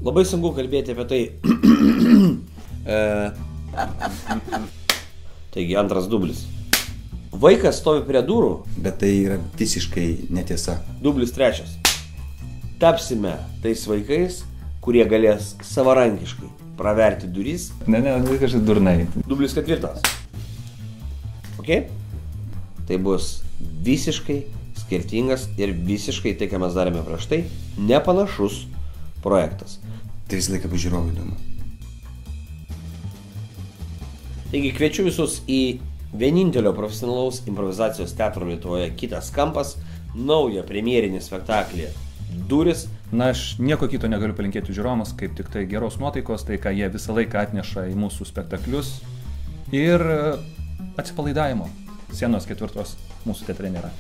Labai sunku kalbėti apie tai. Taigi antras dublis. Vaikas stovi prie durų. Bet tai yra visiškai netiesa. Dublis trečias. Tapsime tais vaikais, kurie galės savarankiškai praverti duris. Ne, kažkaip durnai. Dublis ketvirtas. Ok? Tai bus visiškai skirtingas ir visiškai tai, ką mes darėme prieš tai, nepanašus projektas. Tai visą laiką pažiūrovų įdomu. Taigi kviečiu visus į vienintelio profesionalaus improvizacijos teatro Lietuvoje Kitas kampas, naują premjerinį spektaklį Durys. Na, aš nieko kito negaliu palinkėti žiūrovams, kaip tik tai geros nuotaikos, tai ką jie visą laiką atneša į mūsų spektaklius ir atsipalaidavimo. Scenos ketvirtos mūsų teatre nėra.